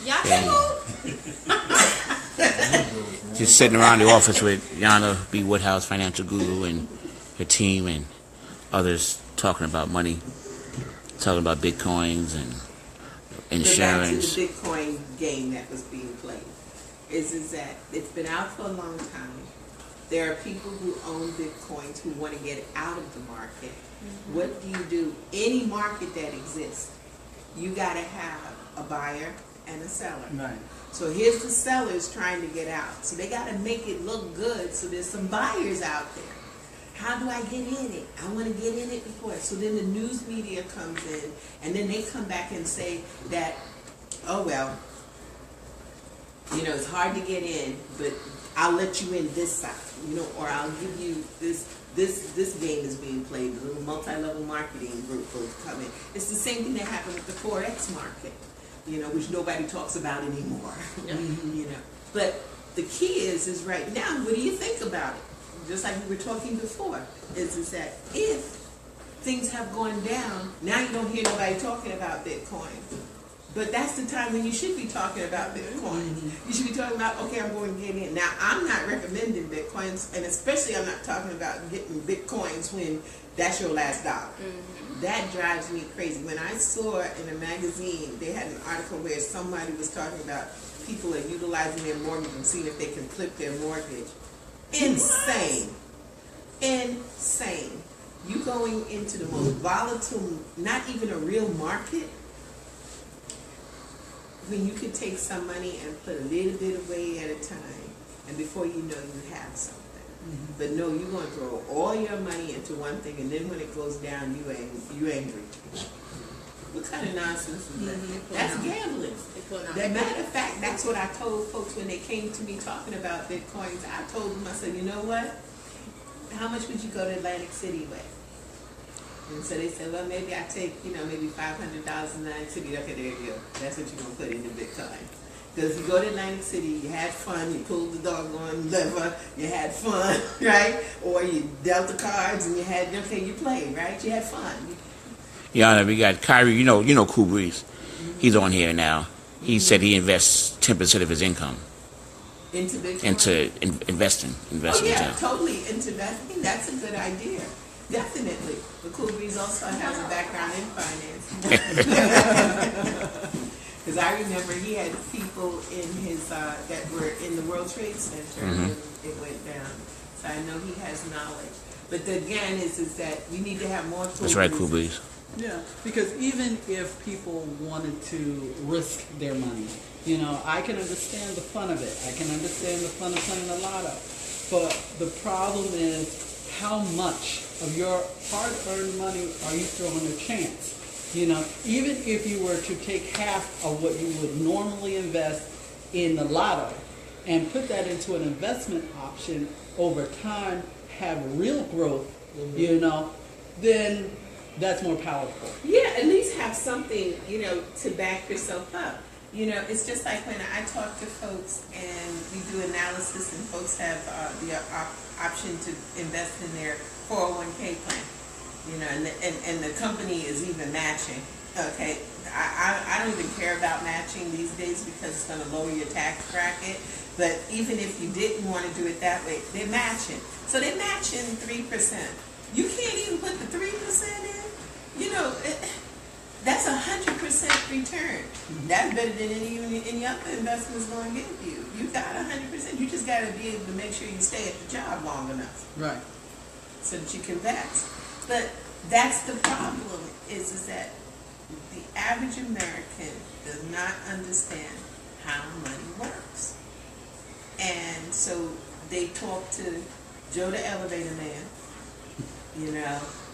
Y'all can move. Just sitting around the office with Jana B. Woodhouse, financial guru, and her team and others talking about money, talking about bitcoins and insurance. But back to the Bitcoin game that was being played is that it's been out for a long time. There are people who own Bitcoins who want to get out of the market. What do you do? Any market that exists, you got to have a buyer and a seller. Right. So here's the sellers trying to get out. So they got to make it look good so there's some buyers out there. How do I get in it? I want to get in it before. So then the news media comes in, and then they come back and say that, oh, well, it's hard to get in, but I'll let you in this side, or I'll give you this game is being played. The little multi-level marketing group will come in. It's the same thing that happened with the Forex market, which nobody talks about anymore. But the key is right now, what do you think about it? Just like we were talking before, is that if things have gone down, now you don't hear nobody talking about Bitcoin. But that's the time when you should be talking about Bitcoin. You should be talking about, okay, I'm going to get in. Now, I'm not recommending Bitcoins, and especially I'm not talking about getting Bitcoins when that's your last dollar. That drives me crazy. When I saw in a magazine, they had an article where somebody was talking about people are utilizing their mortgage and seeing if they can flip their mortgage. Insane. Insane. You going into the most volatile, not even a real market, when you can take some money and put a little bit away at a time, and before you know, you have something. But no, you're going to throw all your money into one thing, and then when it goes down, you angry. What kind of nonsense is that? That's gambling. As a matter of fact, that's what I told folks when they came to me talking about Bitcoins. I told them, I said, you know what? How much would you go to Atlantic City with? And so they said, well, maybe I take, maybe $500 in Atlantic City. Okay, there you go. That's what you're going to put into Bitcoin. Because you go to Atlantic City, you had fun, you pulled the doggone lever, you had fun, right? Or you dealt the cards and you played, right? You had fun. Jana, we got Kyrie, Cool Breeze. He's on here now. He said he invests 10% of his income into Bitcoin? Into investing. Oh, yeah, totally into investing. That's a good idea. Definitely. But Cool Breeze also has a background in finance. Because I remember he had people in his that were in the World Trade Center when it went down. So I know he has knowledge. But again, is that you need to have more Cool That's right, Cool Breeze. Yeah, because even if people wanted to risk their money, I can understand the fun of it. I can understand the fun of playing the lotto. But the problem is, how much of your hard-earned money are you throwing a chance? Even if you were to take half of what you would normally invest in the lotto and put that into an investment option over time, have real growth, then that's more powerful. Yeah, at least have something, to back yourself up. It's just like when I talk to folks and we do analysis and folks have the option to invest in their 401k plan, and the company is even matching. Okay, I don't even care about matching these days because it's going to lower your tax bracket. But even if you didn't want to do it that way, they're matching. So they're matching 3%. You can't even put the 3% in. That's 100% return. That's better than any other investment's going to give you. You got 100%. You just got to be able to make sure you stay at the job long enough. Right. So that you can vest. But that's the problem, is that the average American does not understand how money works. And so they talk to Joe the Elevator Man,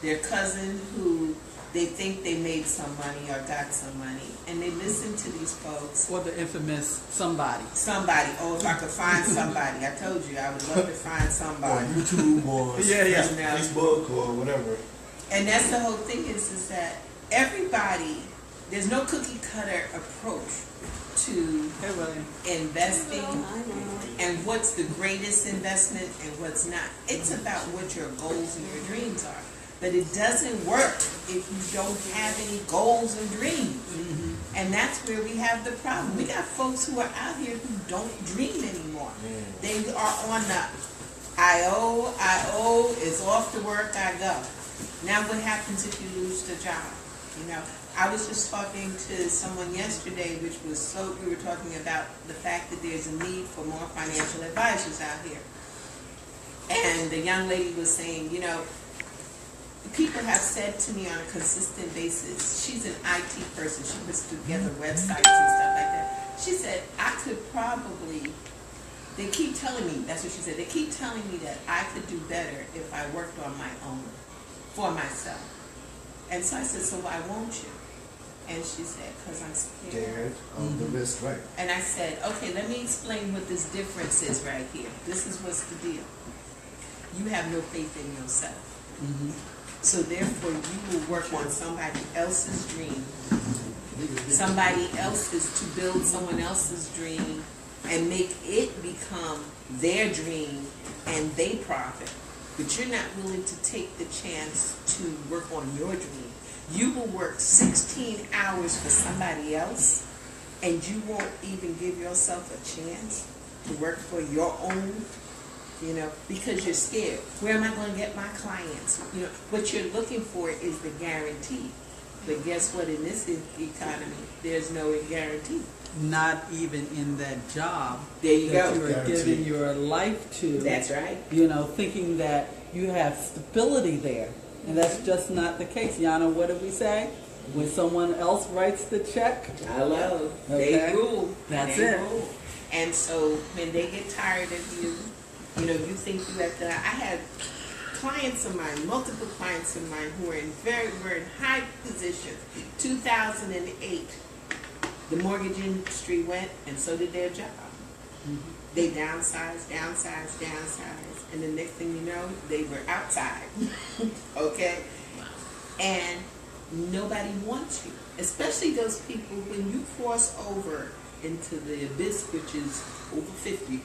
their cousin who they think they made some money or got some money, and they listen to these folks. Or the infamous somebody. Somebody. Oh, if I could find somebody. I told you, I would love to find somebody. Or YouTube or Facebook or whatever. And that's the whole thing is that everybody, there's no cookie cutter approach to investing and what's the greatest investment and what's not. It's about what your goals and your dreams are. But it doesn't work if you don't have any goals and dreams. And that's where we have the problem. We got folks who are out here who don't dream anymore. They are on the I is off to work, I go. Now what happens if you lose the job? You know, I was just talking to someone yesterday, we were talking about the fact that there's a need for more financial advisors out here. And the young lady was saying, you know, people have said to me on a consistent basis, she's an IT person, she puts together websites and stuff like that. She said, I could probably, they keep telling me, that's what she said, they keep telling me that I could do better if I worked on my own, for myself. And so I said, so why won't you? And she said, because I'm scared. Scared of the risk, right. And I said, okay, let me explain what this difference is right here. This is what's the deal. You have no faith in yourself. So therefore, you will work on somebody else's dream. Somebody else's, to build someone else's dream and make it become their dream and they profit. But you're not willing to take the chance to work on your dream. You will work 16 hours for somebody else and you won't even give yourself a chance to work for your own, you know, because you're scared. Where am I going to get my clients? You know, what you're looking for is the guarantee. But guess what? In this economy, there's no guarantee. Not even in that job There you that go. you are giving your life to. That's right. You know, thinking that you have stability there. And that's just not the case. Jana, what did we say? When someone else writes the check? Hello. Okay. They rule. That's They it. rule. And so when they get tired of you, you know, you think you have to. I had clients of mine, multiple clients of mine who were in high positions. 2008, the mortgage industry went, and so did their job. They downsized, and the next thing you know, they were outside. Okay? And nobody wants you, especially those people when you cross over into the abyss, which is over 50.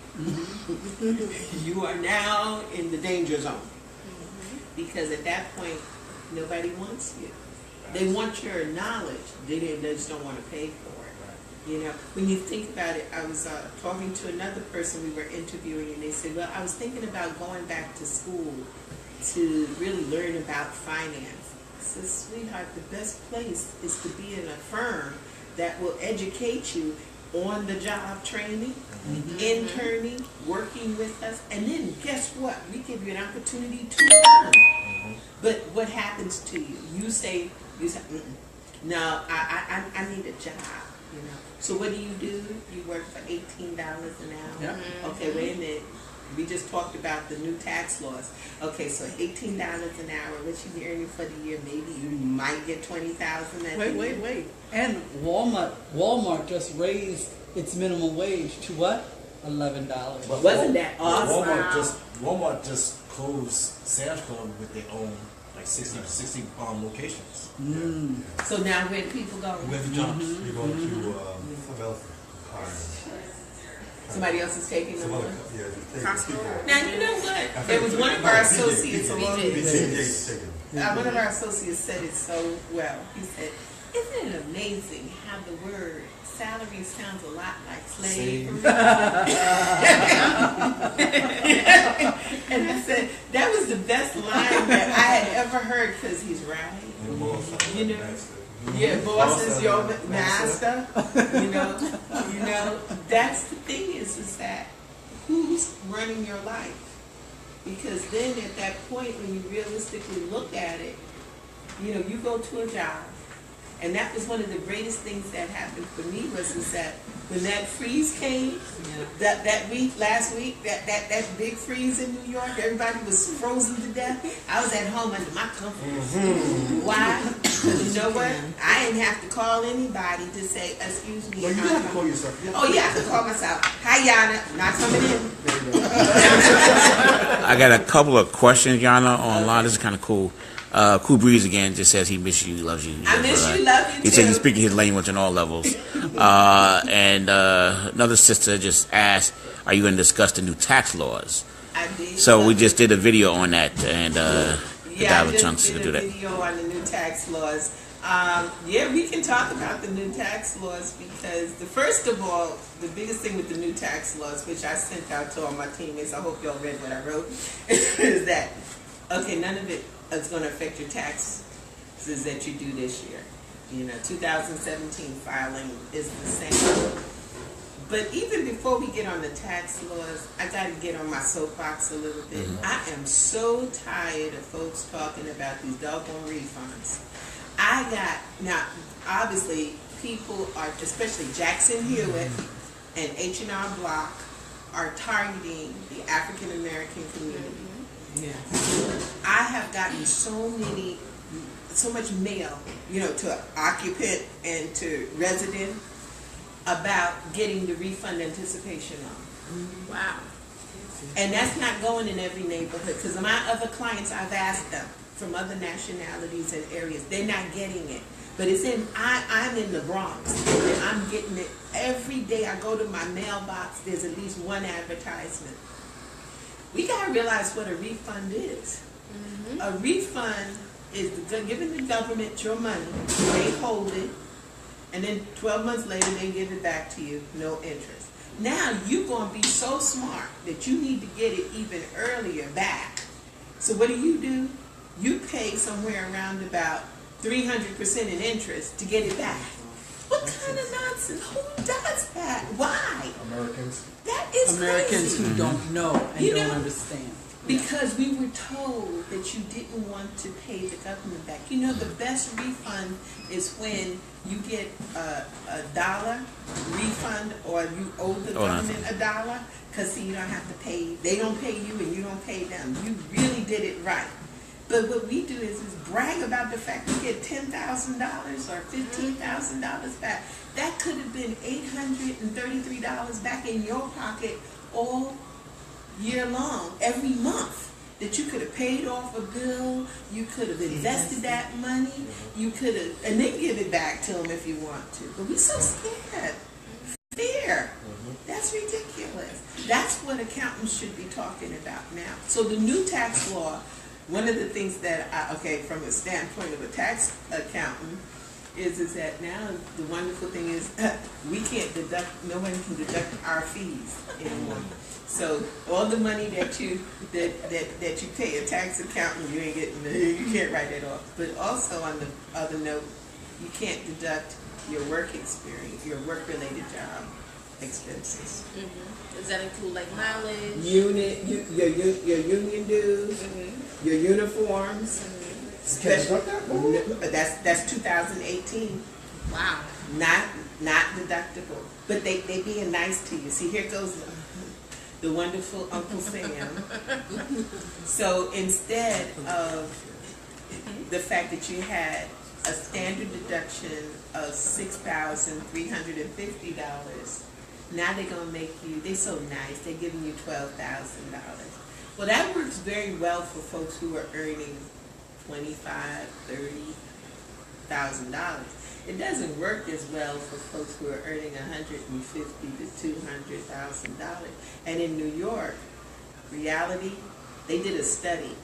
You are now in the danger zone. Because at that point, nobody wants you. They want your knowledge. They just don't want to pay for it. You know, when you think about it, I was talking to another person we were interviewing, and they said, well, I was thinking about going back to school to really learn about finance. I said, sweetheart, the best place is to be in a firm that will educate you on the job training, interning, working with us, and then guess what? We give you an opportunity to learn. But what happens to you? You say, no, I need a job. You know. So what do? You work for $18 an hour. Yep. Okay, wait a minute. We just talked about the new tax laws. Okay, so $18 an hour. What you earning for the year? Maybe you might get $20,000. Wait. And Walmart just raised its minimum wage to what? $11. But Wasn't that awesome? Walmart just closed Sam's Club with their own like 60 locations. So now where do people go? With jobs. You're going to Philadelphia. Somebody else is taking them over. Yeah, just take people. Now you know what? There was one of our associates. One of our associates said it so well. He said, "Isn't it amazing how the word salary sounds a lot like slave?" And I said that was the best line that I had ever heard, because he's right. You know. Yeah, boss is your master. You know, that's the thing is that who's running your life? Because then at that point, when you realistically look at it, you know, you go to a job, and that was one of the greatest things that happened for me was that when that freeze came, that week, last week, that big freeze in New York, everybody was frozen to death. I was at home under my comforter. Why? Because you know what? I didn't have to call anybody to say, excuse me. No, you didn't have to call yourself. Oh yeah, I could call myself. Hi, Jana. Not coming in. I got a couple of questions, Jana, online. This is kind of cool. Cool Breeze again just says he misses you, loves you. I miss you, love you He too. said he's speaking his language on all levels. And another sister just asked, are you going to discuss the new tax laws? I did. So we just did a video on that, and Yeah, I dollar just chunks to did do a that. video on the new tax laws. Yeah, we can talk about the new tax laws because first of all, the biggest thing with the new tax laws, which I sent out to all my teammates, I hope y'all read what I wrote, is that, okay, none of it is going to affect your taxes that you do this year. 2017 filing is the same. But even before we get on the tax laws, I got to get on my soapbox a little bit. I am so tired of folks talking about these doggone refunds. Now, obviously, people are, especially Jackson Hewitt and H&R Block, are targeting the African American community. Yeah. I have gotten so much mail, to occupant and to resident about getting the refund anticipation loan. Wow. And that's not going in every neighborhood because my other clients, I've asked them from other nationalities and areas, they're not getting it. But I'm in the Bronx and I'm getting it every day. I go to my mailbox, there's at least one advertisement. We gotta realize what a refund is. A refund is giving the government your money, they hold it, and then 12 months later they give it back to you, no interest. Now you're going to be so smart that you need to get it even earlier back. So what do? You pay somewhere around about 300% in interest to get it back. What kind of nonsense? Who does that? Why? Americans. That is Americans crazy. who don't know and You don't know, understand. Because we were told that you didn't want to pay the government back. The best refund is when you get a dollar refund or you owe the government a dollar because you don't have to pay. They don't pay you and you don't pay them. You really did it right. But what we do is brag about the fact you get $10,000 or $15,000 back. That could have been $833 back in your pocket all year long, every month, that you could have paid off a bill, you could have invested that money, you could have, and then give it back to them if you want to. But we're so scared. Fear. That's ridiculous. That's what accountants should be talking about now. So the new tax law, one of the things that, from a standpoint of a tax accountant, is that now the wonderful thing is we can't deduct, no one can deduct our fees anymore. So all the money that you pay a tax accountant, you ain't getting, you can't write it off. But also on the other note, you can't deduct your work experience, your work-related job expenses. Does that include like mileage? Your union dues, your uniforms. Special, that's 2018. Wow. Not deductible. But they being nice to you. See, here goes the wonderful Uncle Sam. So instead of the fact that you had a standard deduction of $6,350, now they're gonna make you, they're so nice, they're giving you $12,000. Well, that works very well for folks who are earning $25,000, $30,000. It doesn't work as well for folks who are earning $150,000 to $200,000. And in New York, reality, they did a study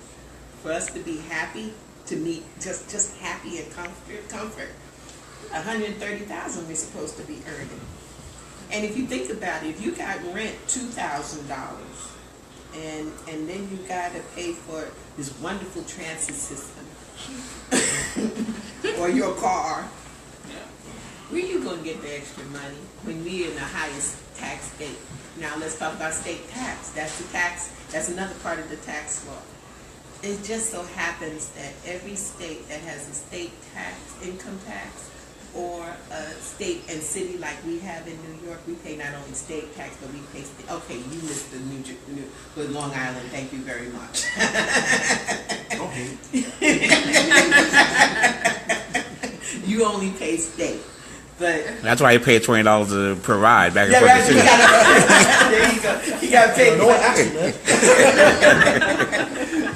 for us to be happy, to meet just happy and comfort. $130,000 we're supposed to be earning. And if you think about it, if you got rent $2,000. And then you got to pay for this wonderful transit system or your car. Where are you going to get the extra money when we're in the highest tax state? Now let's talk about state tax. That's the tax. That's another part of the tax law. It just so happens that every state that has a state tax, income tax, or a state and city like we have in New York, we pay not only state tax, but we pay state. Okay, you missed the with Long Island. Thank you very much. Okay. You only pay state, but That's why you pay $20 per ride back and yeah, forth. right. to You city. there you go. You got to pay. No one asked you, man.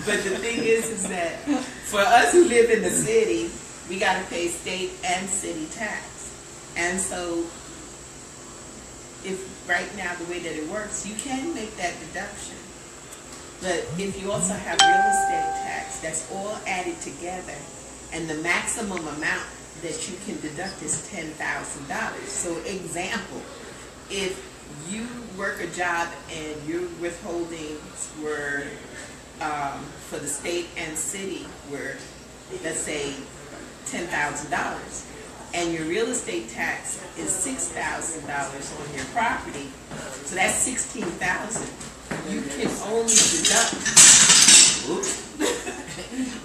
But the thing is that for us who live in the city, we got to pay state and city tax. And so if right now the way that it works, you can make that deduction. But if you also have real estate tax, that's all added together, and the maximum amount that you can deduct is $10,000. So example, if you work a job and your withholdings were for the state and city were, let's say, $10,000, and your real estate tax is $6,000 on your property, so that's $16,000. You can only deduct. Oops.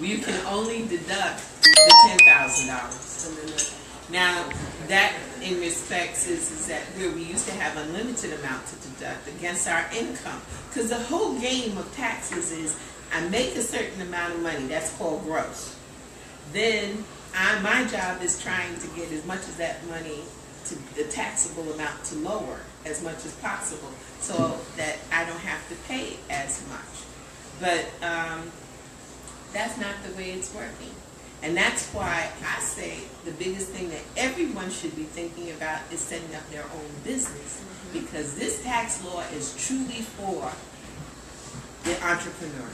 You can only deduct the $10,000. Now, that in respects is that where we used to have unlimited amount to deduct against our income. Because the whole game of taxes is I make a certain amount of money, that's called gross. Then my job is trying to get as much of that money to the taxable amount to lower as much as possible so that I don't have to pay as much. But that's not the way it's working. And that's why I say the biggest thing that everyone should be thinking about is setting up their own business. Because this tax law is truly for the entrepreneur.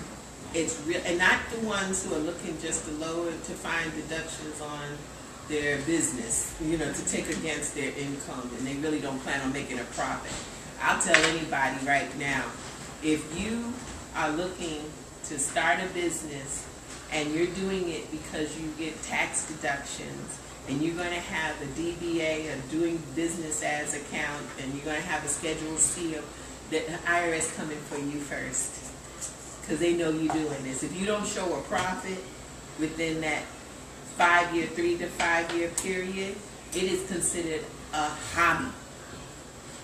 It's real, and not the ones who are looking just to lower, to find deductions on their business, to take against their income, and they really don't plan on making a profit. I'll tell anybody right now, if you are looking to start a business and you're doing it because you get tax deductions, and you're going to have a DBA, a doing business as account, and you're going to have a Schedule C of the IRS coming for you first, because they know you're doing this. If you don't show a profit within that 3 to 5 year period, it is considered a hobby.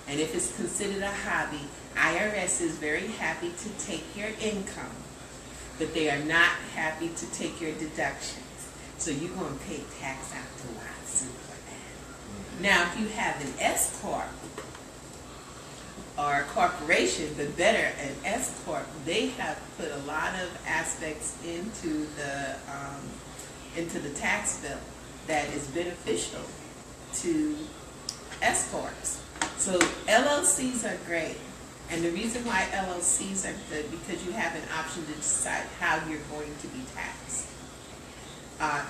And if it's considered a hobby, IRS is very happy to take your income, but they are not happy to take your deductions. So you're going to pay tax out to lots for that. Now, if you have an S Corp or a corporation, but better, an S Corp, they have put a lot of aspects into the tax bill that is beneficial to S Corps. So LLCs are great. And the reason why LLCs are good, because you have an option to decide how you're going to be taxed.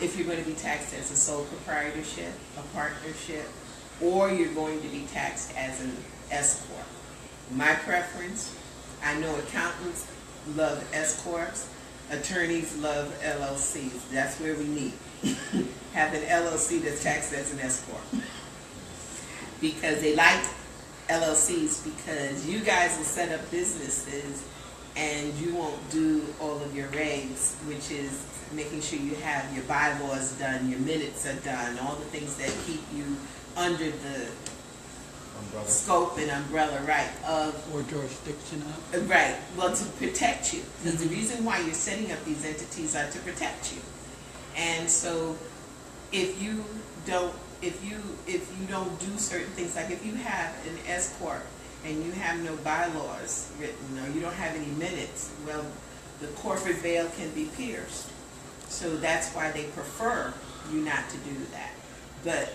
If you're going to be taxed as a sole proprietorship, a partnership, or you're going to be taxed as an S Corp. My preference, I know accountants love S Corps, attorneys love LLCs. That's where we meet. Have an LLC that's taxed as an S Corp. Because they like LLCs because you guys will set up businesses and you won't do all of your regs, which is making sure you have your bylaws done, your minutes are done, all the things that keep you under the Umbrella. scope and umbrella, right, of Or jurisdiction of. right, well, to protect you. Because the reason why you're setting up these entities are to protect you. And so if you don't do certain things, like if you have an S Corp and you have no bylaws written or you don't have any minutes, well, the corporate veil can be pierced. So that's why they prefer you not to do that. But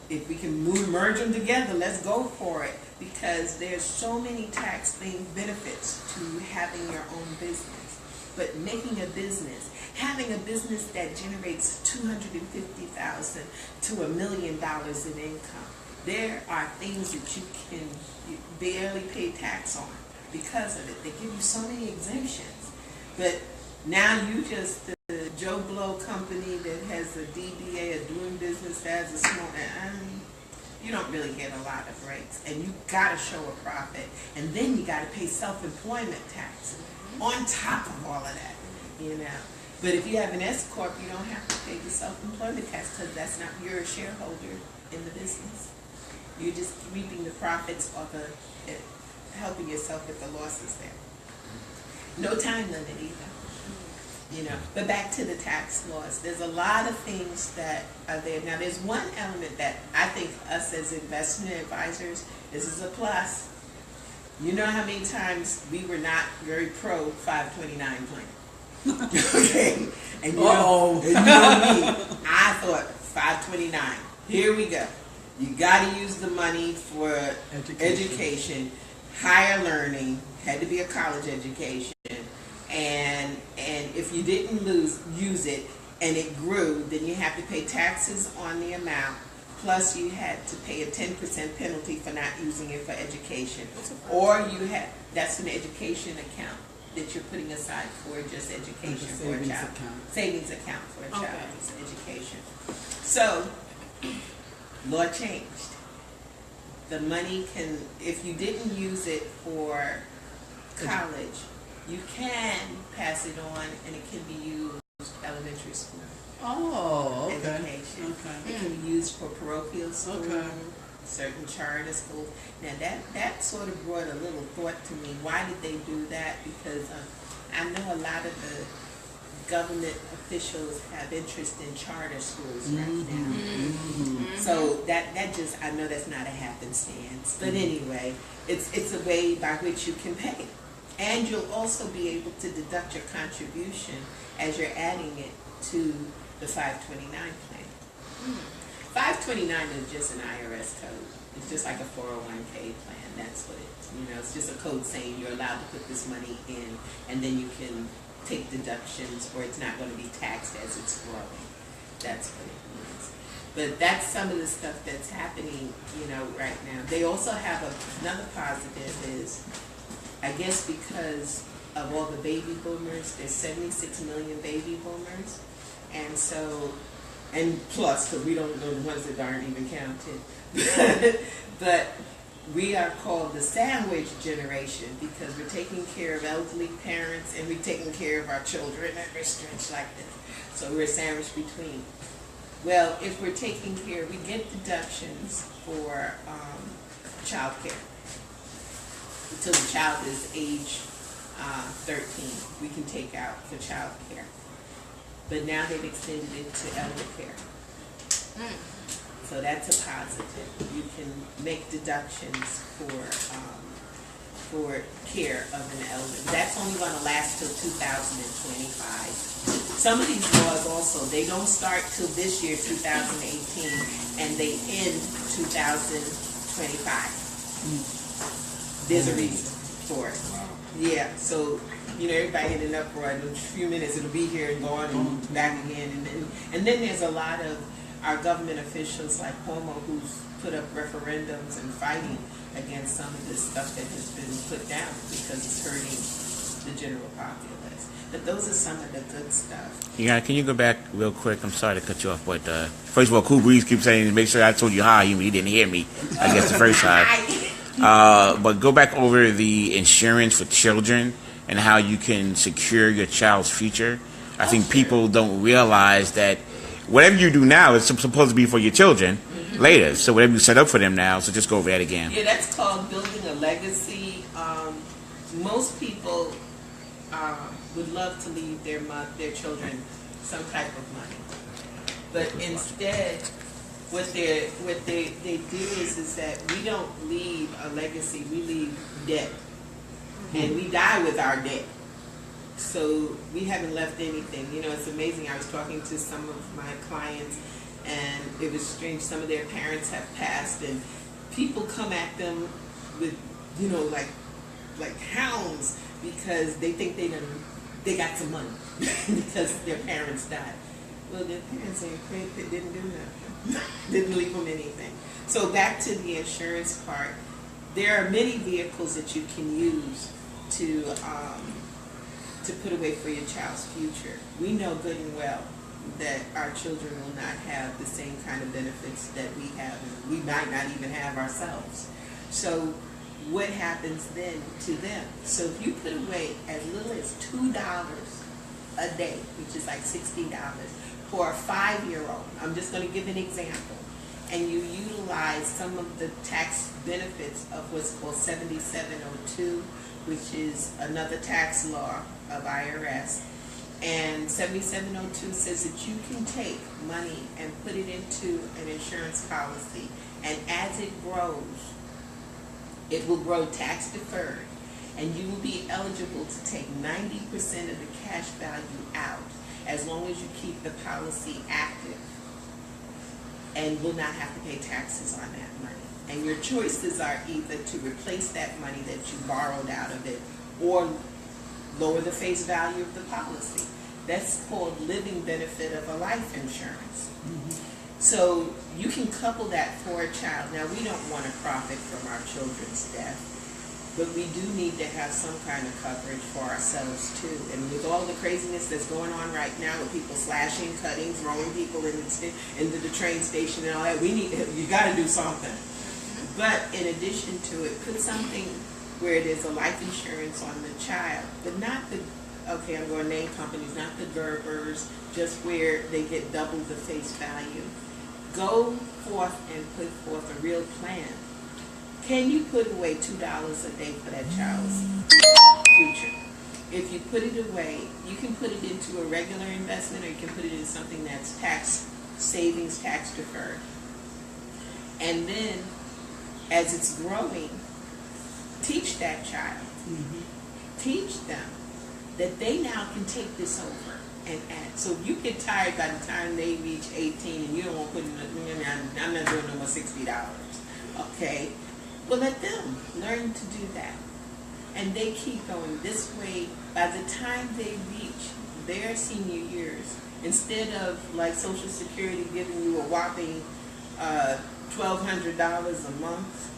if we can merge them together, let's go for it, because there's so many tax benefits to having your own business. But making a business, having a business that generates $250,000 to $1 million in income, there are things that you barely pay tax on because of it. They give you so many exemptions. But now you just the Joe Blow company that has a DBA, a doing business as a small, you don't really get a lot of rates, and you got to show a profit, and then you got to pay self-employment tax on top of all of that, But if you have an S Corp, you don't have to pay the self-employment tax because that's not, you're a shareholder in the business. You're just reaping the profits or helping yourself with the losses there. No time limit either. But back to the tax laws. There's a lot of things that are there. Now, there's one element that I think us as investment advisors, this is a plus. You know how many times we were not very pro 529 plan? Okay. And you know me, I thought 529. Here we go. You got to use the money for education, higher learning, had to be a college education, and if you didn't use it and it grew, then you have to pay taxes on the amount. Plus, you had to pay a 10% penalty for not using it for education, or that's an education account that you're putting aside for just education for a child, savings account for a child's education. So, law changed. The money can, if you didn't use it for college, you can pass it on, and it can be used elementary school. Oh, okay. Education. Okay. It can be used for parochial school, Okay. certain charter schools. Now that sort of brought a little thought to me. Why did they do that? Because I know a lot of the government officials have interest in charter schools right now. So that just, I know that's not a happenstance. But anyway, it's a way by which you can pay. And you'll also be able to deduct your contribution as you're adding it to the 529 plan. 529 is just an IRS code. It's just like a 401k plan. That's what it's just a code saying you're allowed to put this money in, and then you can take deductions, or it's not going to be taxed as it's growing. That's what it means. But that's some of the stuff that's happening, right now. They also have another positive is, I guess because of all the baby boomers, there's 76 million baby boomers. And so, and plus, because we don't know the ones that aren't even counted. But we are called the sandwich generation because we're taking care of elderly parents and we're taking care of our children, and we're stretched like this. So we're sandwiched between. Well, if we're taking care, we get deductions for child care. Until the child is age 13, we can take out for child care. But now they've extended it to elder care. So that's a positive. You can make deductions for care of an elder. That's only going to last till 2025. Some of these laws also, they don't start till this year, 2018, and they end 2025. There's a reason for it. Yeah, so everybody in an uproar. In a few minutes, it'll be here and gone and back again. And then there's a lot of our government officials like Cuomo who's put up referendums and fighting against some of this stuff that has been put down because it's hurting the general populace. But those are some of the good stuff. Yeah, can you go back real quick? I'm sorry to cut you off, but first of all, Cool Breeze keeps saying, make sure I told you hi. He didn't hear me, I guess, the first time. But go back over the insurance for children and how you can secure your child's future. I think people don't realize that whatever you do now is supposed to be for your children later. So whatever you set up for them now, so just go over that again. Yeah, that's called building a legacy. Most people would love to leave their children some type of money, but instead, what they do is that we don't leave a legacy. We leave debt, and we die with our debt. So we haven't left anything. It's amazing. I was talking to some of my clients, and it was strange. Some of their parents have passed, and people come at them with, like hounds because they think they got some money because their parents died. Well, their parents ain't crazy. They didn't do nothing. Didn't leave them anything. So back to the insurance part. There are many vehicles that you can use to put away for your child's future. We know good and well that our children will not have the same kind of benefits that we have, and we might not even have ourselves. So what happens then to them? So if you put away as little as $2 a day, which is like $60, for a 5-year-old, I'm just going to give an example, and you utilize some of the tax benefits of what's called 7702, which is another tax law of IRS. And 7702 says that you can take money and put it into an insurance policy, and as it grows, it will grow tax deferred, and you will be eligible to take 90% of the cash value out as long as you keep the policy active, and will not have to pay taxes on that money. And your choices are either to replace that money that you borrowed out of it, or lower the face value of the policy. That's called living benefit of a life insurance. So you can couple that for a child. Now, we don't want to profit from our children's death, but we do need to have some kind of coverage for ourselves too. And with all the craziness that's going on right now, with people slashing, cutting, throwing people into the train station and all that, you got to do something. But in addition to it, put something where there's a life insurance on the child, but not the, okay, I'm going to name companies, not the Gerbers, just where they get double the face value. Go forth and put forth a real plan. Can you put away $2 a day for that child's future? If you put it away, you can put it into a regular investment, or you can put it in something that's tax savings, tax deferred. And then, as it's growing, teach that child. Teach them that they now can take this over and add. So you get tired by the time they reach 18 and you don't want to put in, I'm not doing no more $60. Okay? Well, let them learn to do that. And they keep going this way. By the time they reach their senior years, instead of like Social Security giving you a whopping $1,200 a month,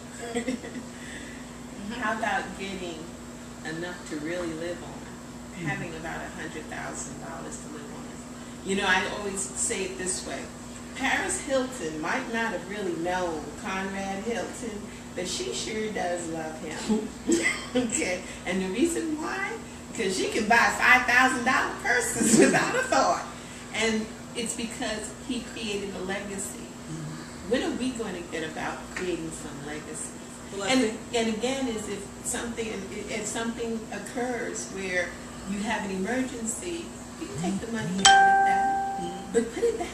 how about getting enough to really live on? Having about $100,000 to live on. You know, I always say it this way. Paris Hilton might not have really known Conrad Hilton, but she sure does love him. Okay, and the reason why? Because she can buy $5,000 purses without a thought. And it's because he created a legacy. When are we going to get about creating some legacy? Well, and again, is if something occurs where you have an emergency, you can take the money out of that, but put it back.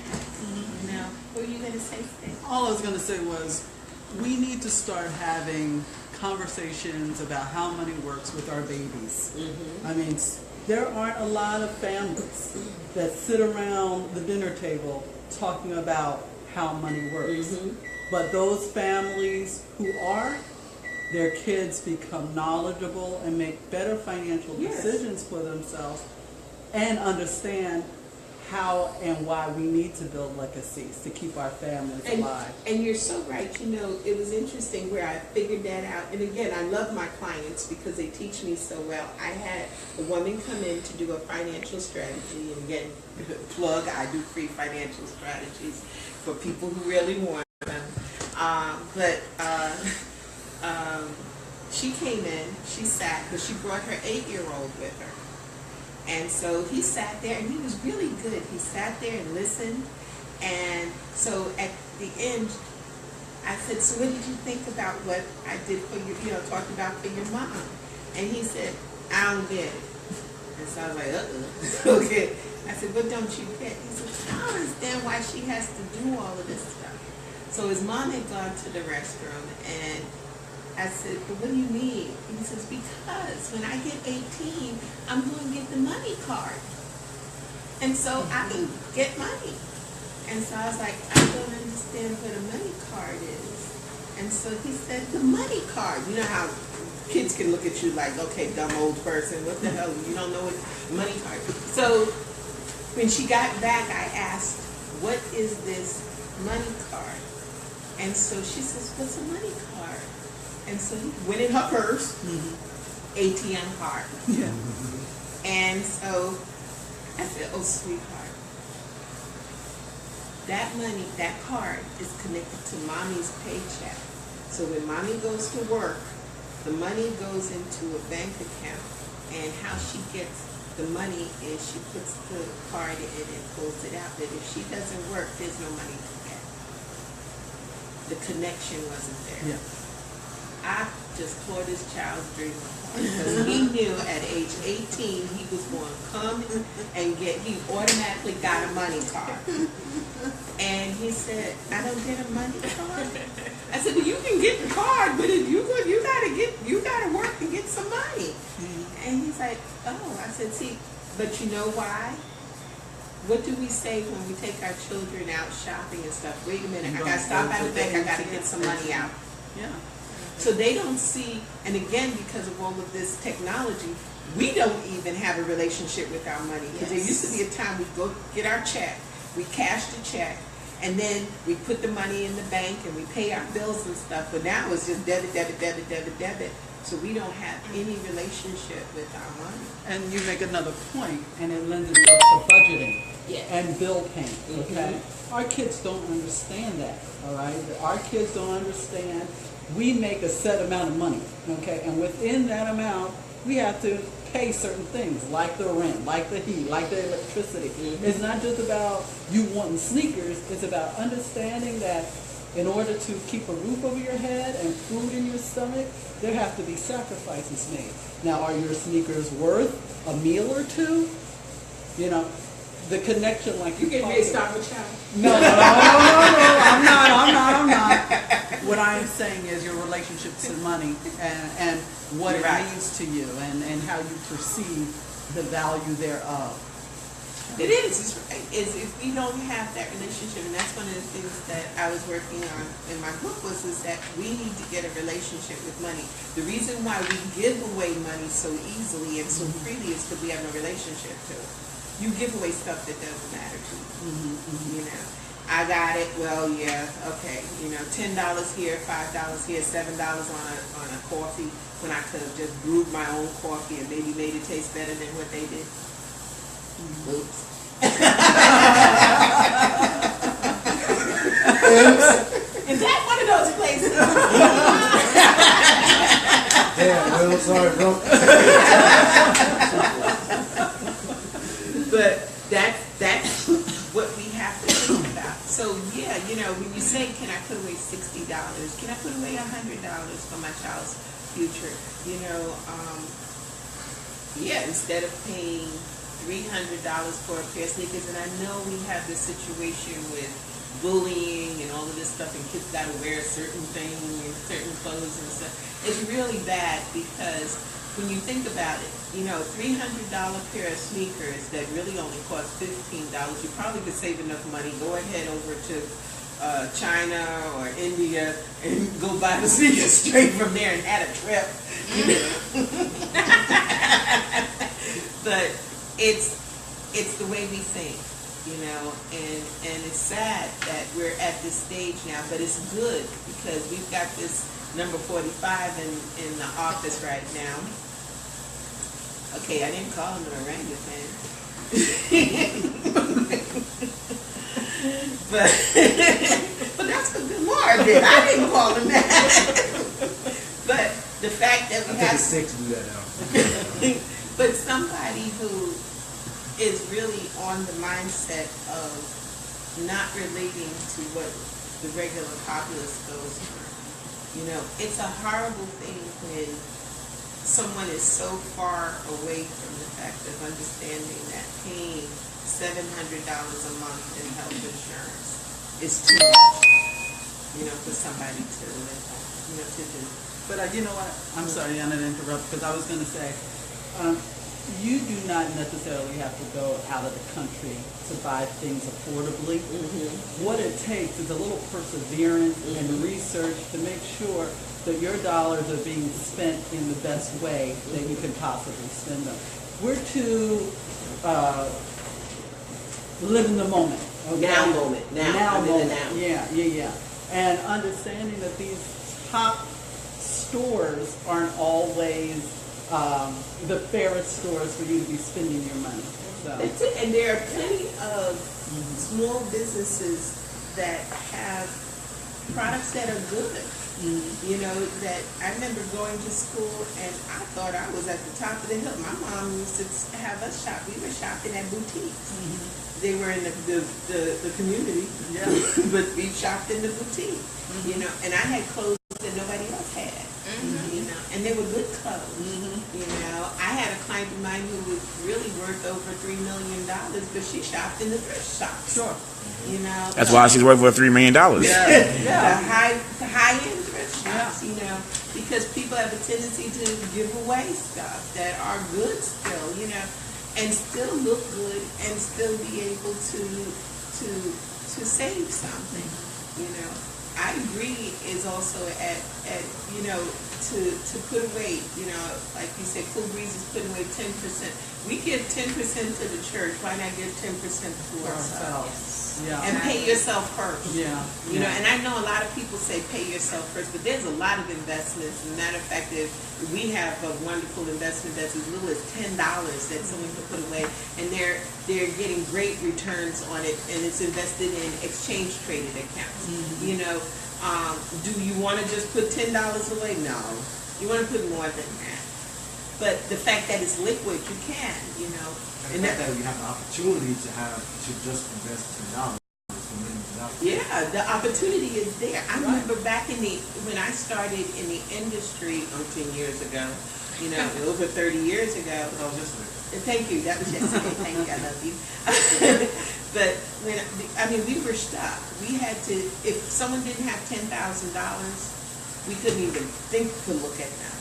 You know, what were you going to say, Steve? all I was going to say was, we need to start having conversations about how money works with our babies. I mean, there aren't a lot of families that sit around the dinner table talking about how money works. But those families who are, their kids become knowledgeable and make better financial decisions for themselves and understand how and why we need to build legacies to keep our families alive. And you're so right. You know, it was interesting where I figured that out. And again, I love my clients because they teach me so well. I had a woman come in to do a financial strategy, and again, plug, I do free financial strategies for people who really want them. She came in, she sat, because she brought her 8-year-old with her. And so he sat there, and he was really good. He sat there and listened. And so at the end, I said, so what did you think about what I did for you, talked about for your mom? And he said, I don't get it. And so I was like, okay. I said, what don't you get? He said, I don't understand why she has to do all of this stuff. So his mom had gone to the restroom, and I said, but what do you mean? He says, because when I get 18, I'm going to get the money card. And so I can get money. And so I was like, I don't understand what a money card is. And so he said, the money card. You know how kids can look at you like, okay, dumb old person, what the hell, you don't know what money card is. So when she got back, I asked, what is this money card? And so she says, what's a money card? And so he went in her purse, ATM card. Yeah. And so I said, oh, sweetheart, that money, that card is connected to mommy's paycheck. So when mommy goes to work, the money goes into a bank account, and how she gets the money is she puts the card in and pulls it out. But if she doesn't work, there's no money to get. The connection wasn't there. Yeah. I just tore this child's dream apart because he knew at age 18 he was going to come and he automatically got a money card. And he said, I don't get a money card? I said, well, you can get the card, but if you gotta work to get some money. And he's like, oh. I said, see, but you know why? What do we say when we take our children out shopping and stuff? Wait a minute, I gotta stop at the bank, I gotta get some money out. Yeah. So they don't see, and again, because of all of this technology, we don't even have a relationship with our money. Because there used to be a time we go get our check, we cash the check, and then we put the money in the bank and we pay our bills and stuff. But now it's just debit, debit, debit, debit, debit. So we don't have any relationship with our money. And you make another point, and it lends itself to budgeting Yes. and bill paying, okay? Our kids don't understand that, all right? Our kids don't understand. We make a set amount of money, okay? And within that amount, we have to pay certain things, like the rent, like the heat, like the electricity. It's not just about you wanting sneakers. It's about understanding that in order to keep a roof over your head and food in your stomach, there have to be sacrifices made. Now, are your sneakers worth a meal or two? You know, the connection, like You get me to start with child. no, I'm not. What I am saying is your relationship to money and what Right. it means to you and how you perceive the value thereof. It is. It's right. Is if we don't have that relationship, and that's one of the things that I was working on in my book is that we need to get a relationship with money. The reason why we give away money so easily and so freely is because we have no relationship to it. You give away stuff that doesn't matter to you. You know, I got it. Well, yeah, okay. You know, $10 here, $5 here, $7 on a coffee when I could have just brewed my own coffee and maybe made it taste better than what they did. Oops. Is that one of those places? Damn, Will, sorry, bro. But that's what we have to think about. So yeah, you know, when you say, can I put away $60? Can I put away $100 for my child's future? You know, yeah, instead of paying $300 for a pair of sneakers, and I know we have this situation with bullying and all of this stuff, and kids got to wear a certain thing and certain clothes and stuff. It's really bad because when you think about it, you know, $300 pair of sneakers that really only cost $15, you probably could save enough money. Go ahead over to China or India and go buy the sneakers straight from there and add a trip. You know? But it's the way we think, you know, and it's sad that we're at this stage now, but it's good because we've got this number 45 in the office right now. Okay, I didn't call him an orangutan. but that's what Lamar did. I didn't call him that. But the fact that we I think have it's sick to do that now. but somebody who is really on the mindset of not relating to what the regular populace goes through. You know, it's a horrible thing when someone is so far away from the fact of understanding that paying $700 a month in health insurance is too much, you know, for somebody to live on, you know, to do. But you know what? I'm sorry, Jana, to interrupt, because I was going to say, you do not necessarily have to go out of the country to buy things affordably. What it takes is a little perseverance and research to make sure that your dollars are being spent in the best way that you can possibly spend them. We're too live in the moment. Okay? Now moment. Now. I'm in the moment. now. Yeah. And understanding that these top stores aren't always the fairest stores for you to be spending your money. So. That's it. And there are plenty of small businesses that have products that are good. You know, that I remember going to school and I thought I was at the top of the hill. My mom used to have us shop. We were shopping at boutiques. They were in the community, Yeah. but we shopped in the boutique. You know, and I had clothes that nobody else had. You know, and they were good clothes. You know, I had a client of mine who was really worth over $3 million, but she shopped in the thrift shops. Sure. You know, That's why she's worth for $3 million. the high-end thrift shops, you know, because people have a tendency to give away stuff that are good still, you know, and still look good and still be able to save something, you know. I agree is also at you know, to put away, you know, like you said, Cool Breeze is putting away 10%. We give 10% to the church. Why not give 10% to ourselves? Yeah. And pay yourself first. Yeah. You know, and I know a lot of people say pay yourself first, but there's a lot of investments. As a matter of fact, we have a wonderful investment that's as little as $10 that someone can put away, and they're getting great returns on it, and it's invested in exchange traded accounts. You know, do you want to just put $10 away? No, you want to put more than that. But the fact that it's liquid, you can, you know. And the fact that we have the opportunity to just invest $10 for millions of dollars. Yeah, the opportunity is there. I remember back when I started in the industry 10 years ago, you know, over 30 years ago. That was yesterday. Thank you. That was yesterday. Thank you. I love you. But we were stuck. We had to. If someone didn't have $10,000, we couldn't even think to look at them.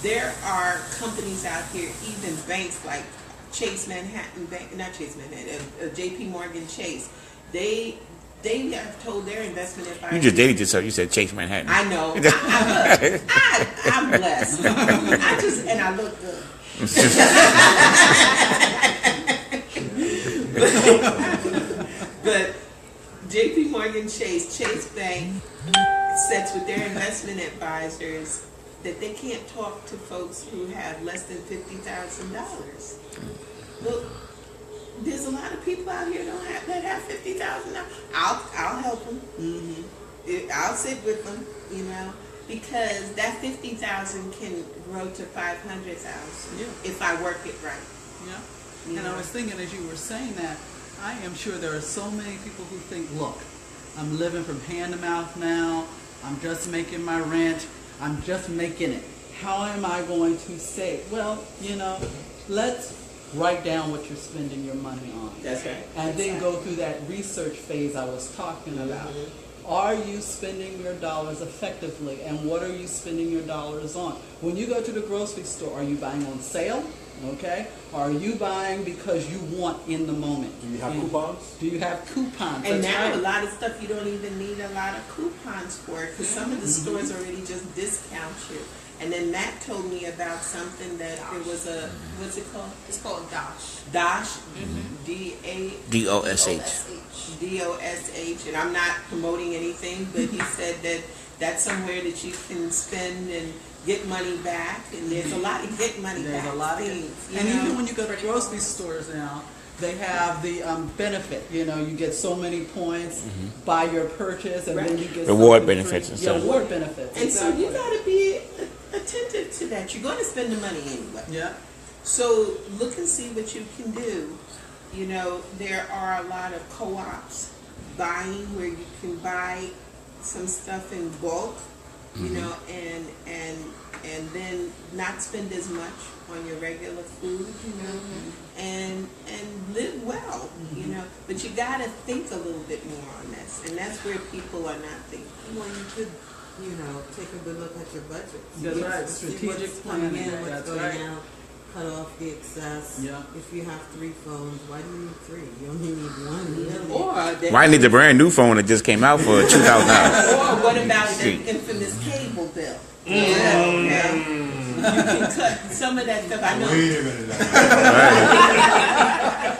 There are companies out here, even banks like Chase Manhattan Bank, not Chase Manhattan, J.P. Morgan Chase. They have told their investment advisors. You just dated yourself. You said Chase Manhattan. I know. I'm blessed. I look good. But J.P. Morgan Chase Bank sets with their investment advisors that they can't talk to folks who have less than $50,000. Well, there's a lot of people out here that have $50,000. I'll help them. I'll sit with them, you know, because that $50,000 can grow to $500,000 if I work it right. Yeah. You And know? I was thinking as you were saying that, I am sure there are so many people who think, look, I'm living from hand to mouth now. I'm just making my rent. I'm just making it. How am I going to save? Well, you know, let's write down what you're spending your money on. That's right. And then go through that research phase I was talking about. Are you spending your dollars effectively? And what are you spending your dollars on? When you go to the grocery store, are you buying on sale? Okay? Or are you buying because you want in the moment? Do you have coupons? Do you have coupons? And That's now right. a lot of stuff you don't even need a lot of coupons for, because some of the stores already just discount you. And then Matt told me about something that it was what's it called? It's called Dosh. Dosh, D-A... DOSH. DOSH, and I'm not promoting anything, but he said that that's somewhere that you can spend and get money back, and there's a lot of get money back There's a lot of things. and even when you go to grocery stores now, they have the benefit. You know, you get so many points by your purchase, and then you get Reward something benefits free. and Yeah, stuff. reward benefits. And so you exactly. got to be attentive to that. You're going to spend the money anyway. Yeah. So look and see what you can do. You know, there are a lot of co-ops buying where you can buy some stuff in bulk, you know, and then not spend as much on your regular food, you know, and live well, you know. But you got to think a little bit more on this, and that's where people are not thinking. Well, you could, you know, take a good look at your budget. That's right. See Strategic what's coming planning. in, what's That's going right. out, cut off the excess. Yeah. If you have 3 phones, why do you need 3? You only need 1, really. Or that, Why need the brand new phone that just came out for $2,000? or what about the infamous cable bill? Yeah, okay. You can cut some of that stuff. I know. Wait a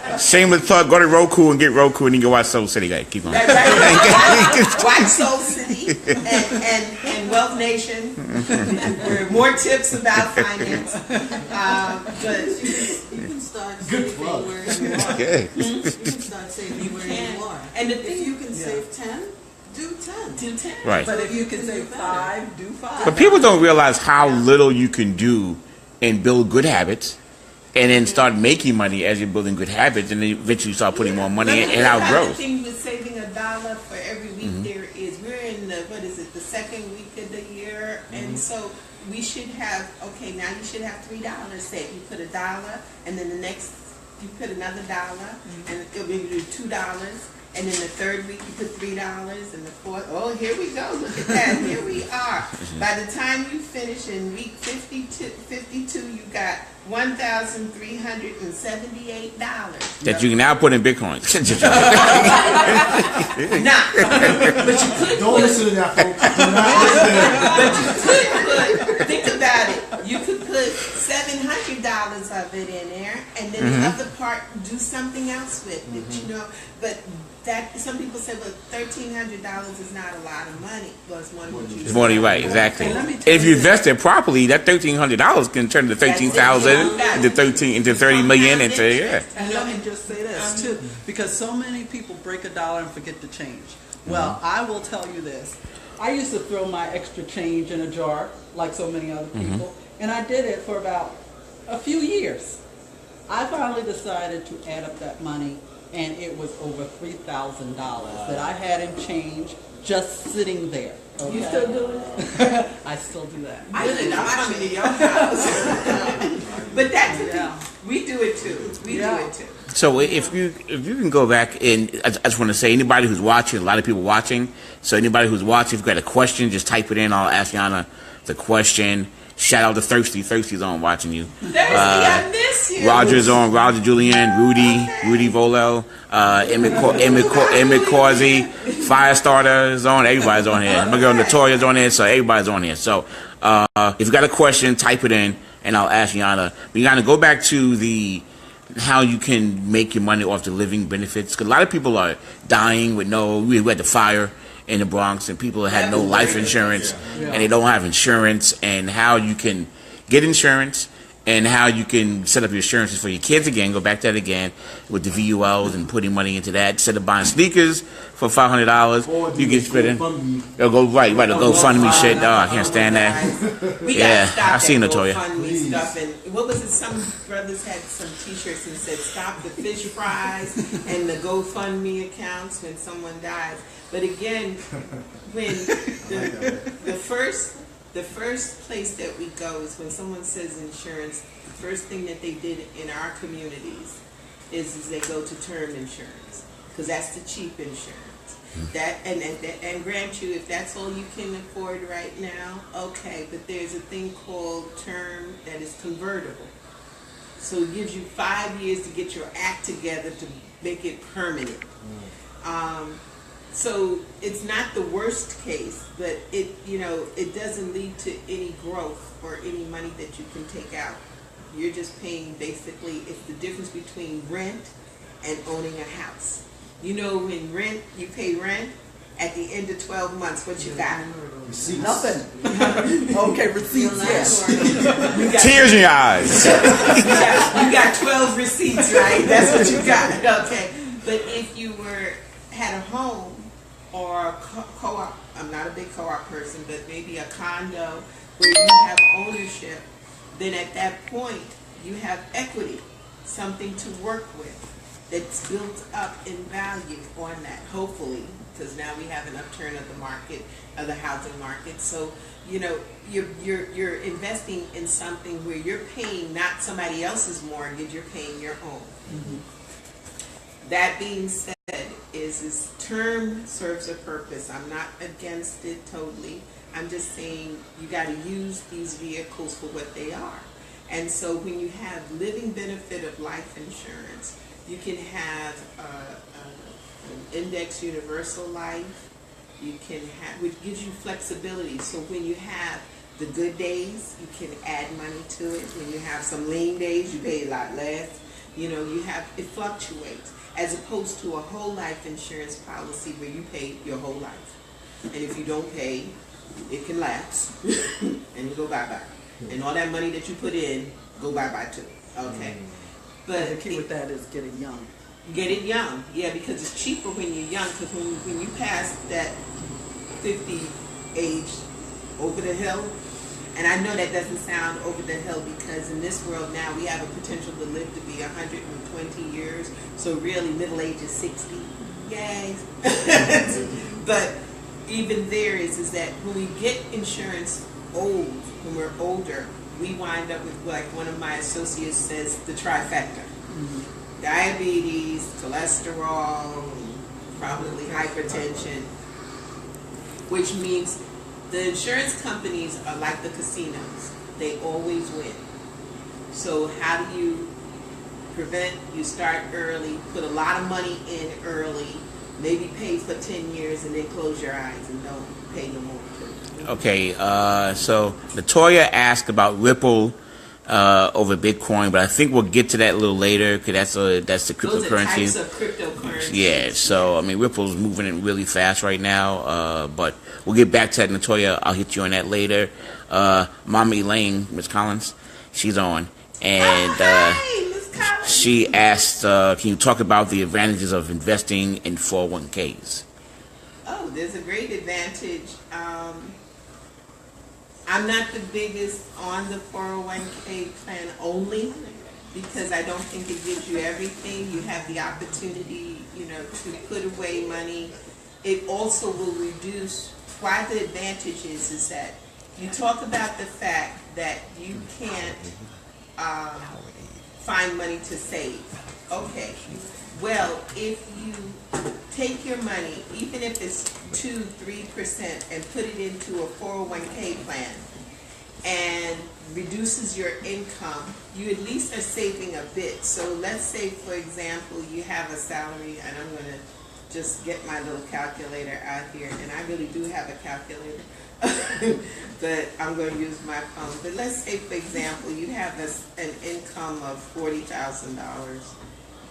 minute. Shameless plug. Go to Roku and get Roku, and you can watch Soul City. Guys, keep on. Right. Watch Soul City and Wealth Nation for more tips about finance. But You can start Good saving plug. where you are. Good. You can start saving where can. you are. And the if thing- you can save 10, do 10. do 10. Right. But if you You can can say do better. 5, do 5. But people don't realize how little you can do and build good habits, and then start making money as you're building good habits, and then eventually you start putting more money in, and how it The grows. thing with saving $1 for every week there is, we're in the second week of the year, and so we should have, okay, now you should have $3 saved. You put $1, and then the next you put another $1, and it'll be $2. And then the third week you put $3, and the fourth, oh, here we go, look at that, here we are. By the time you finish in week 52, you got $1,378. That you can now put in Bitcoins. Nah, but you could Don't put, listen to that, folks. Do not listen to that. but you could put, think about it, you could put $700 of it in there, and then the other part do something else with it, you know, but that, some people say, well, $1,300 is not a lot of money. Well, it's more than what you It's more than right, exactly. And let me tell If you you invest it properly, that $1,300 can turn to 13,000 into 30 million into And let me just say this too, because so many people break a dollar and forget to change. Well, I will tell you this. I used to throw my extra change in a jar, like so many other people, and I did it for about a few years. I finally decided to add up that money, and it was over $3,000 that I had in change just sitting there. Okay? You still doing it? I still do that. I did not come into your house. But that's the Yeah. thing. We do it too. We Yeah. do it too. So if you can go back, and I just want to say, anybody who's watching, a lot of people watching, so anybody who's watching, if you've got a question, just type it in. I'll ask Jana the question. Shout out to Thirsty. Thirsty's on watching you. Thirsty, I miss you. Roger's on. Roger Julian, Rudy Volel, Emmett Causey, Firestarter is on. Everybody's on here. My girl Notoria's on here, so everybody's on here. So if you got a question, type it in, and I'll ask Jana. But Jana, go back to how you can make your money off the living benefits. Because a lot of people are dying with we had the fire in the Bronx, and people had no life insurance, and they don't have insurance, and how you can get insurance, and how you can set up your insurances for your kids again. Go back to that again with the VULs and putting money into that. Instead of buying sneakers for $500, you can spend it. Or go right, a GoFundMe shit. Oh, I can't stand that. We Yeah, gotta stop I've seen that Latoya. GoFundMe stuff. And what was it? Some brothers had some T-shirts and said, "Stop the fish fries and the GoFundMe accounts when someone dies." But again, when the first place that we go is when someone says insurance. The first thing that they did in our communities is they go to term insurance, because that's the cheap insurance. That and grant you, if that's all you can afford right now, okay. But there's a thing called term that is convertible, so it gives you 5 years to get your act together to make it permanent. So it's not the worst case, but it doesn't lead to any growth or any money that you can take out. You're just paying, basically, it's the difference between rent and owning a house. You know, when you pay rent, at the end of 12 months, what you got? Receipts. Nothing. Okay, receipts, yes. You got, Tears in your eyes. you got 12 receipts, right? That's what you got. Okay. But if you had a home or a co-op, I'm not a big co-op person, but maybe a condo where you have ownership, then at that point you have equity, something to work with that's built up in value on that, hopefully, because now we have an upturn of the market, of the housing market. So you're investing in something where you're paying not somebody else's mortgage, you're paying your own. That being said, is term serves a purpose. I'm not against it totally. I'm just saying you got to use these vehicles for what they are. And so when you have living benefit of life insurance, you can have an index universal life. You can have, which gives you flexibility. So when you have the good days, you can add money to it. When you have some lean days, you pay a lot less. It fluctuates, as opposed to a whole life insurance policy where you pay your whole life. And if you don't pay, it can lapse and you go bye-bye. And all that money that you put in, go bye-bye too. Okay. But The key with that is getting young. get it young. Yeah, because it's cheaper when you're young, because when you pass that 50 age over the hill, and I know that doesn't sound over the hill, because in this world now we have a potential to live to be 120 years. So really middle age is 60. Yay. But even there is that when we get insurance when we're older, we wind up with, like one of my associates says, the trifecta. Diabetes, cholesterol, probably hypertension, which means The insurance companies are like the casinos. They always win. So how do you prevent? You start early, put a lot of money in early, maybe pay for 10 years and then close your eyes and don't pay no more. Okay, so Latoya asked about Ripple over Bitcoin, but I think we'll get to that a little later because that's the Those are cryptocurrency. types of cryptocurrency. Yeah, so I mean Ripple's moving in really fast right now, but we'll get back to that, Latoya. I'll hit you on that later. Mama Elaine, Miss Collins, she's on, and Hey, Miss Collins. she asked, "Can you talk about the advantages of investing in 401ks?" Oh, there's a great advantage. I'm not the biggest on the 401k plan only because I don't think it gives you everything. You have the opportunity, to put away money. It also will reduce. Why the advantage is that you talk about the fact that you can't find money to save. Okay. Well, if you take your money, even if it's 2-3%, and put it into a 401k plan and reduces your income, you at least are saving a bit. So let's say, for example, you have a salary, and I'm going to just get my little calculator out here, and I really do have a calculator, but I'm going to use my phone. But let's say, for example, you have an income of $40,000.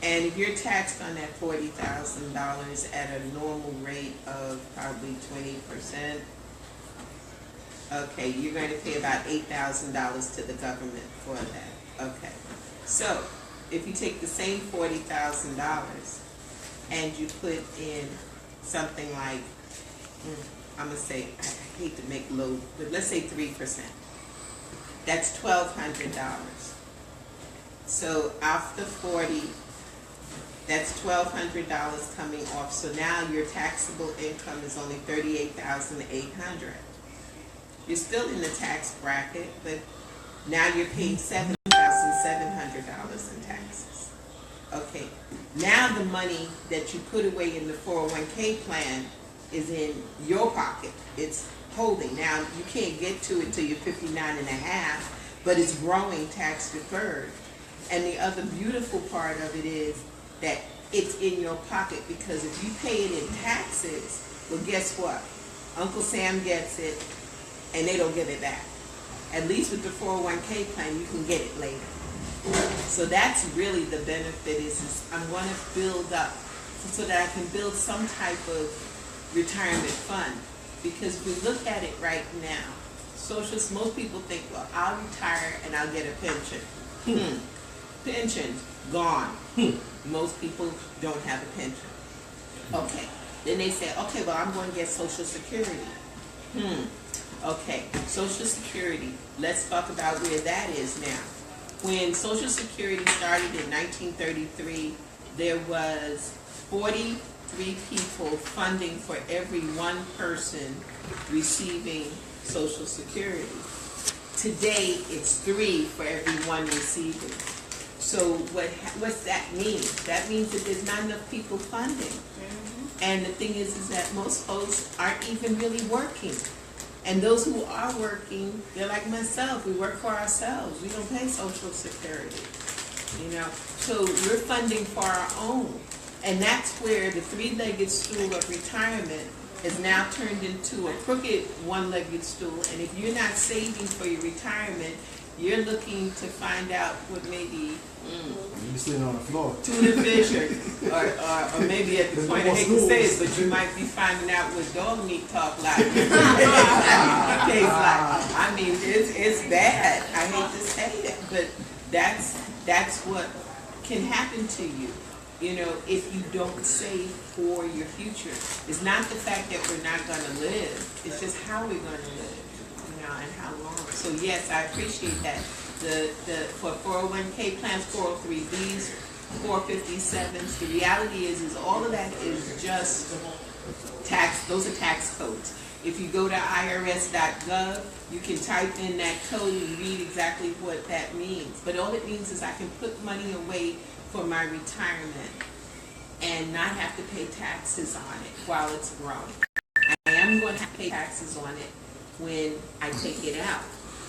And if you're taxed on that $40,000 at a normal rate of probably 20%, okay, you're going to pay about $8,000 to the government for that. Okay, so if you take the same $40,000 and you put in something like, I'm going to say, I hate to make low, but let's say 3%. That's $1,200. So after 40, that's $1,200 coming off. So now your taxable income is only $38,800. You're still in the tax bracket, but now you're paying $7,700 in taxes. Okay. Now the money that you put away in the 401k plan is in your pocket. It's holding. Now you can't get to it till you're 59 and a half, but it's growing tax deferred. And the other beautiful part of it is that it's in your pocket, because if you pay it in taxes, well, guess what? Uncle Sam gets it, and they don't give it back. At least with the 401k plan, you can get it later. So that's really the benefit is I'm going to build up so that I can build some type of retirement fund. Because if we look at it right now, most people think, well, I'll retire and I'll get a pension. Pension, gone. Most people don't have a pension. Okay. Then they say, okay, well, I'm going to get Social Security. Okay, Social Security. Let's talk about where that is now. When Social Security started in 1933, there was 43 people funding for every one person receiving Social Security. Today, it's 3 for every one receiving. So what's that mean? That means that there's not enough people funding. And the thing is that most folks aren't even really working. And those who are working, they're like myself. We work for ourselves. We don't pay Social Security. So we're funding for our own. And that's where the 3-legged stool of retirement is now turned into a crooked 1-legged stool. And if you're not saving for your retirement, you're looking to find out what maybe You're sitting on the floor. tuna fish or maybe at the point, I hate to say it, but you might be finding out what dog meat talk like. Tastes like. I mean, it's bad. I hate to say it, but that's what can happen to you. If you don't save for your future. It's not the fact that we're not going to live. It's just how we're going to live, and how long. So yes, I appreciate that. For 401k plans, 403bs, 457s, the reality is all of that is just tax. Those are tax codes. If you go to irs.gov, you can type in that code and read exactly what that means. But all it means is I can put money away for my retirement and not have to pay taxes on it while it's growing. I am going to have to pay taxes on it when I take it out.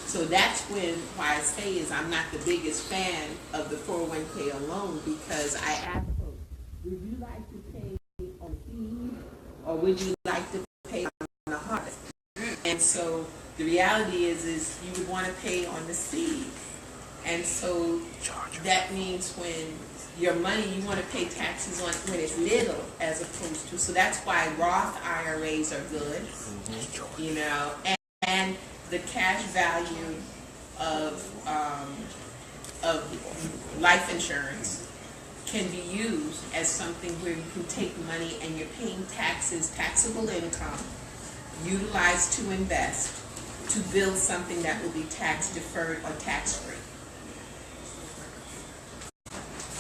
So that's why I say is I'm not the biggest fan of the 401k alone, because I ask folks, would you like to pay on fees or would you like to pay on the harvest? And so the reality is you would want to pay on the seed. And so that means when your money, you want to pay taxes on when it's little as opposed to, so that's why Roth IRAs are good, you know, and the cash value of life insurance can be used as something where you can take money and you're paying taxes, taxable income, utilized to invest, to build something that will be tax deferred or tax free.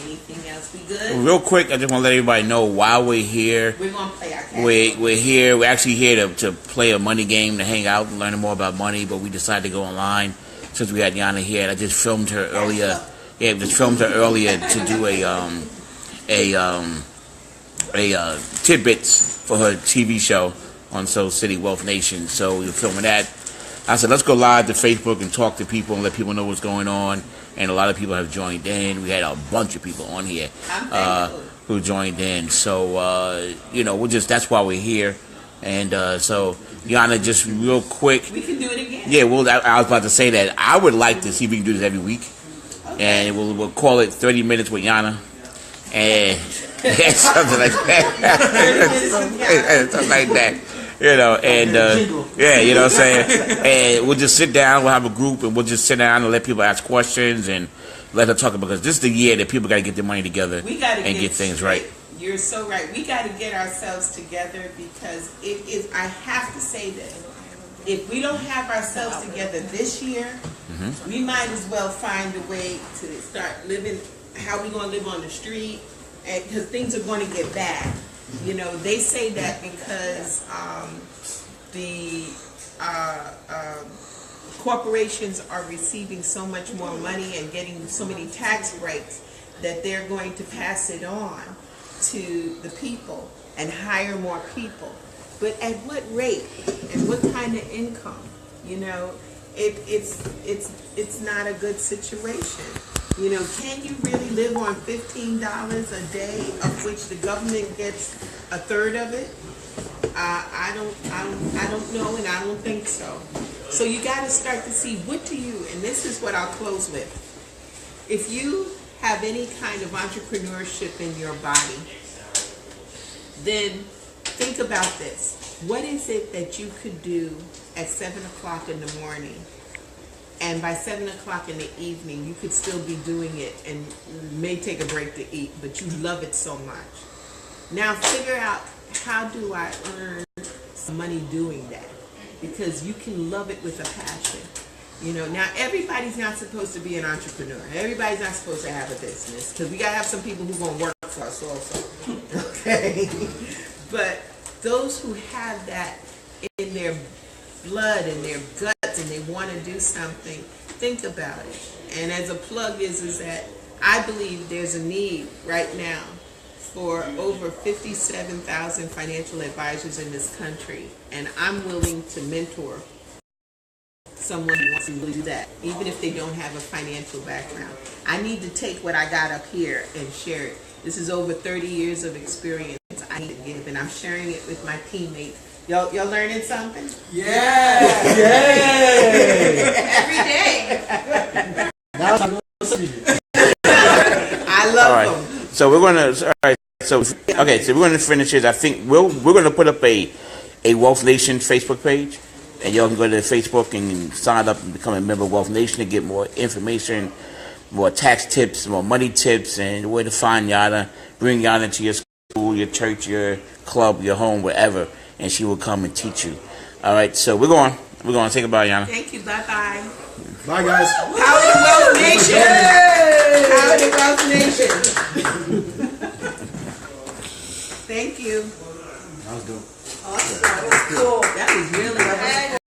Anything else? We good? Real quick, I just want to let everybody know why we're here. We're going to play our cash. We're here. We're actually here to play a money game, to hang out and learn more about money. But we decided to go online since we had Jana here. And I just filmed her earlier. Yeah, just filmed her earlier to do a tidbits for her TV show on Soul City Wealth Nation. So we were filming that. I said, let's go live to Facebook and talk to people and let people know what's going on. And a lot of people have joined in. We had a bunch of people on here who joined in. So, that's why we're here. And so, Jana, just real quick. We can do it again. Yeah, well, I was about to say that. I would like to see if we can do this every week. Okay. And we'll call it 30 Minutes with Jana. And something like that. Something like that. You know, and yeah, you know what I'm saying? And we'll just sit down, we'll have a group, and we'll just sit down and let people ask questions and let her talk about, because this is the year that people got to get their money together and get things right. You're so right. We got to get ourselves together, because it is, I have to say this, if we don't have ourselves together this year, we might as well find a way to start living, how we going to live on the street, and because things are going to get bad. You know, they say that because the corporations are receiving so much more money and getting so many tax breaks that they're going to pass it on to the people and hire more people. But at what rate and what kind of income? You know, it's not a good situation. You know, can you really live on $15 a day, of which the government gets a third of it? I don't know, and I don't think so. So you got to start to see, what do you, and this is what I'll close with. If you have any kind of entrepreneurship in your body, then think about this. What is it that you could do at 7 o'clock in the morning? And by 7 o'clock in the evening, you could still be doing it and may take a break to eat, but you love it so much. Now figure out, how do I earn some money doing that? Because you can love it with a passion. You know, now everybody's not supposed to be an entrepreneur. Everybody's not supposed to have a business, because we got to have some people who are going to work for us also. Okay? But those who have that in their blood and their guts and they want to do something, think about it. And as a plug is that I believe there's a need right now for over 57,000 financial advisors in this country, and I'm willing to mentor someone who wants to really do that, even if they don't have a financial background. I need to take what I got up here and share it. This is over 30 years of experience I need to give, and I'm sharing it with my teammates. Y'all learning something? Yeah! Every day. I love All right. them. So we're gonna. All right. So okay. So we're gonna finish it. I think we're gonna put up a Wealth Nation Facebook page, and y'all can go to Facebook and sign up and become a member of Wealth Nation to get more information, more tax tips, more money tips, and where to find Jana. Bring Jana to your school, your church, your club, your home, wherever, and she will come and teach you. All right. So we're going. We're going to say goodbye, Jana. Thank you. Bye-bye. Bye, guys. Howdy, Wealth Nation. Howdy, Wealth Nation. Thank you. That was dope. Awesome. That was cool. That was really